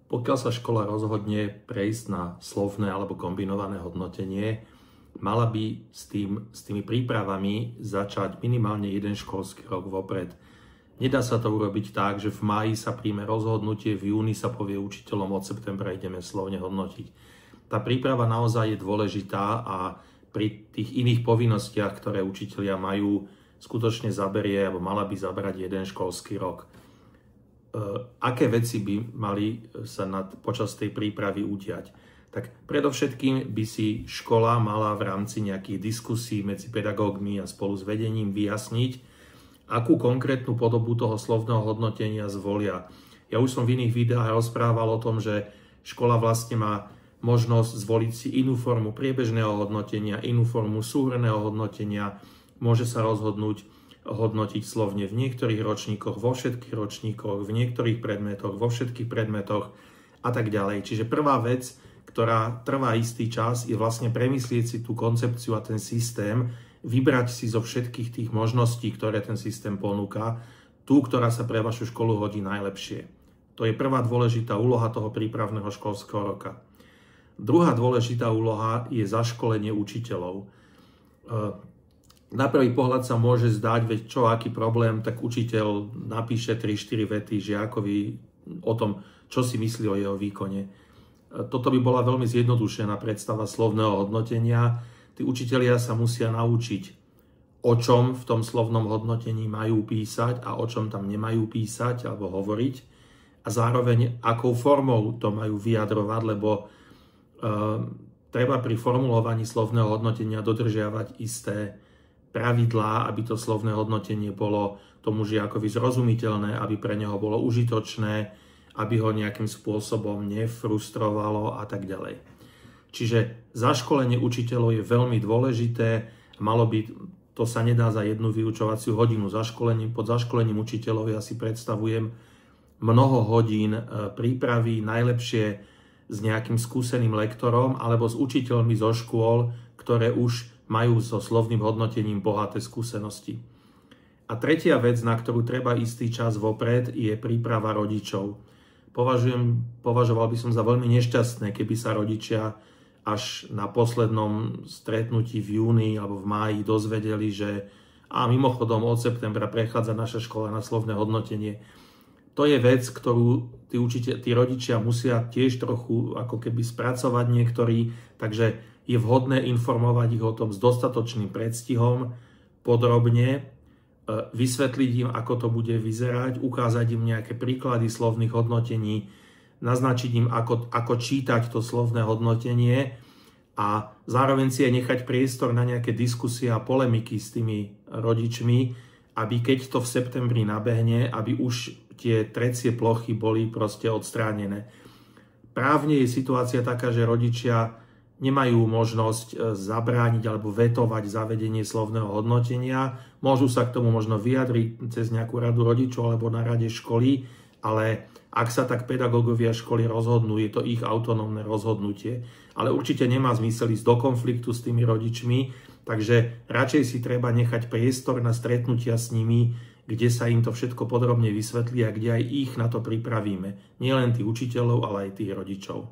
Pokiaľ sa škola rozhodne prejsť na slovné alebo kombinované hodnotenie, mala by s tými prípravami začať minimálne jeden školský rok vopred. Nedá sa to urobiť tak, že v máji sa príjme rozhodnutie, v júni sa povie učiteľom, od septembra ideme slovne hodnotiť. Tá príprava naozaj je dôležitá a pri tých iných povinnostiach, ktoré učitelia majú, skutočne zaberie, alebo mala by zabrať jeden školský rok. Aké veci by mali sa počas tej prípravy udiať? Tak predovšetkým by si škola mala v rámci nejakých diskusí medzi pedagógmi a spolu s vedením vyjasniť, akú konkrétnu podobu toho slovného hodnotenia zvolia. Ja už som v iných videách rozprával o tom, že škola vlastne má možnosť zvoliť si inú formu priebežného hodnotenia, inú formu súhrnného hodnotenia, môže sa rozhodnúť hodnotiť slovne v niektorých ročníkoch, vo všetkých ročníkoch, v niektorých predmetoch, vo všetkých predmetoch a tak ďalej. Čiže prvá vec, ktorá trvá istý čas, je vlastne premyslieť si tú koncepciu a ten systém, vybrať si zo všetkých tých možností, ktoré ten systém ponúka, tú, ktorá sa pre vašu školu hodí najlepšie. To je prvá dôležitá úloha toho prípravného školského roka. Druhá dôležitá úloha je zaškolenie učiteľov. Na prvý pohľad sa môže zdať, veď čo, aký problém, tak učiteľ napíše 3-4 vety žiakovi o tom, čo si myslí o jeho výkone. Toto by bola veľmi zjednodušená predstava slovného hodnotenia. Tí učitelia sa musia naučiť, o čom v tom slovnom hodnotení majú písať a o čom tam nemajú písať alebo hovoriť. A zároveň, akou formou to majú vyjadrovať, lebo treba pri formulovaní slovného hodnotenia dodržiavať isté pravidlá, aby to slovné hodnotenie bolo tomu žiakovi zrozumiteľné, aby pre neho bolo užitočné, aby ho nejakým spôsobom nefrustrovalo a tak ďalej. Čiže zaškolenie učiteľov je veľmi dôležité, to sa nedá za jednu vyučovaciu hodinu. Pod zaškolením učiteľov ja si predstavujem mnoho hodín prípravy, najlepšie s nejakým skúseným lektorom alebo s učiteľmi zo škôl, ktoré už majú so slovným hodnotením bohaté skúsenosti. A tretia vec, na ktorú treba istý čas vopred, je príprava rodičov. Považoval by som za veľmi nešťastné, keby sa rodičia až na poslednom stretnutí v júni alebo v máji dozvedeli, že mimochodom od septembra prechádza naša škola na slovné hodnotenie. To je vec, ktorú tí rodičia musia tiež trochu ako keby spracovať niektorí, takže je vhodné informovať ich o tom s dostatočným predstihom, podrobne, vysvetliť im, ako to bude vyzerať, ukázať im nejaké príklady slovných hodnotení, naznačiť im, ako čítať to slovné hodnotenie a zároveň si aj nechať priestor na nejaké diskusie a polemiky s tými rodičmi, aby keď to v septembri nabehne, aby už tie trecie plochy boli proste odstránené. Právne je situácia taká, že rodičia nemajú možnosť zabrániť alebo vetovať zavedenie slovného hodnotenia. Môžu sa k tomu možno vyjadriť cez nejakú radu rodičov alebo na rade školy, ale ak sa tak pedagógovia školy rozhodnú, je to ich autonómne rozhodnutie. Ale určite nemá zmysel ísť do konfliktu s tými rodičmi, takže radšej si treba nechať priestor na stretnutia s nimi, kde sa im to všetko podrobne vysvetlí a kde aj ich na to pripravíme. Nielen tých učiteľov, ale aj tých rodičov.